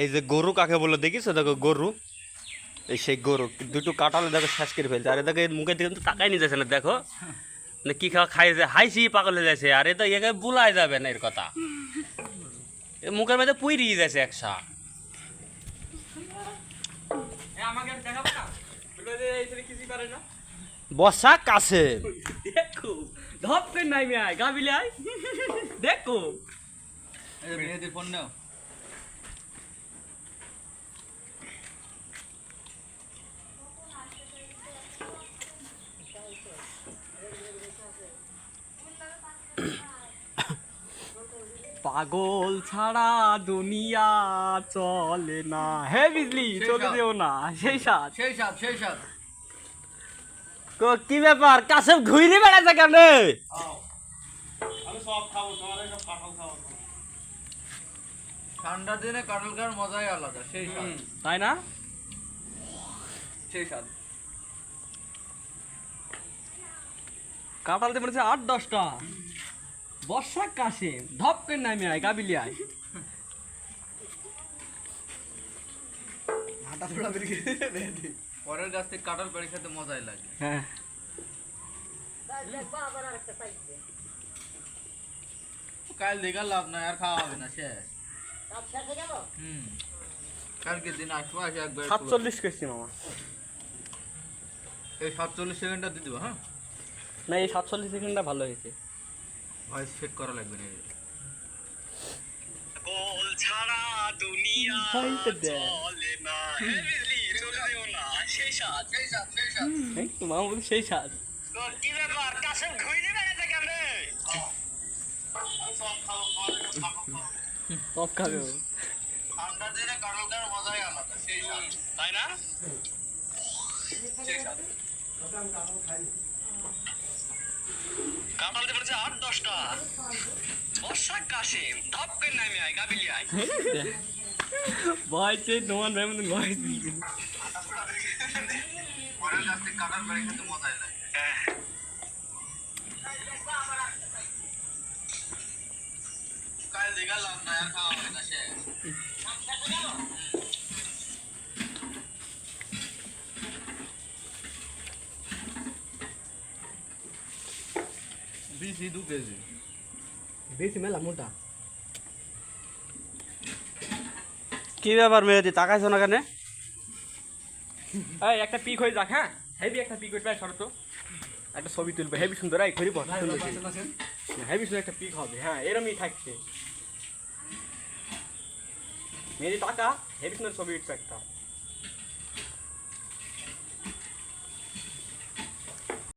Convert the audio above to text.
এই যে গরু কাকে বলে দেখিস, দেখো গরু, এই সেই গরু দুটো কাটালে দেখো শেষ করে ফেলছে। আর দেখো মুখের দিকে কিন্তু তাকাই নিয়ে যাচ্ছে না, দেখো না কি খাওয়া খাইছে, হাইছি পাগল হয়ে যাচ্ছে। আর এ তো একে বুলাই যাবে না এর কথা, মুখের মধ্যে পুইরিয়ে যাচ্ছে একসা। বসা কাছে দেখো ধপ করে নাই মে আয় গাবিলে আয় দেখো মেয়েদের ফোন নাও। পাগল ছাড়া দুনিয়া চলে না। হে বিজলি চলে যেও না। সেই সাথ সেই সাথ সেই সাথ। কি ব্যাপার, কাছে ঘুরে বেড়াচ্ছে কেন? ঠান্ডার দিনে কাঁঠাল খাওয়ার মজাই আলাদা, সেই সাথ। তাই না? সেই সাথ। কাঁঠাল দিয়ে মনে হচ্ছে 8-10টা। বর্ষা কাশে ধপ করে নামে আয় গাবিলি আয়। পরের গাছ থেকে কাঁঠাল পেড়ে খেতে মজাই লাগে। হ্যাঁ কাল দেখা লাভ নাই, আর খাওয়া হবে না, শেষ। কালকে দিন আসবো, আসে একবার 47 কেজি মামা। এই 47 সেকেন্ডটা দিয়ে দেবো। হ্যাঁ, না এই 47 সেকেন্ডটা ভালো হয়েছে। ভয়েস সেট করা লাগবে না। পাগল ছাড়া দুনিয়া হইতে দে। চলে না। হে বিজলি চলে যেও না। সেই সাথ সেই সাথ সেই সাথ। এই তো মামা বলে সেই স্বাদ। কি ব্যাপার, কাছে ঘুরে বেড়াচ্ছে কেন? সব খাবে ও। ঠান্ডার দিনে কাঁঠাল খাওয়ার মজাই আলাদা, সেই সাথ। তাই না? সেই সাথ। কাঁঠাল দিয়ে বলেছে 8-10টা। বর্ষা কাশে ধপ করে নামে আয় গাবিলি আয়। ভয় চেয়ে নোমান ভাই মতন ভয় দিবি। পরের গাছ থেকে কাঁঠাল পেড়ে খেতে মজাই লাগে। কাল দেখা লাভ নাই, আর খাওয়া হবে না, শেষ। বিসি 2 কেজি। বেশি মেলা মোটা। কি ব্যাপার মেয়েদি, তাকাইছো না কেন? এই একটা পিক হয়ে যাক। হ্যাঁ হেভি একটা পিক হইতে পারে শরত। একটা ছবি তুলবে হেভি সুন্দর। এই ঘড়ি বস সুন্দর হেভি সুন্দর একটা পিক হবে। হ্যাঁ এরমই থাকছে। মেয়েদি টাকা হেভি সুন্দর ছবি উঠছে একটা।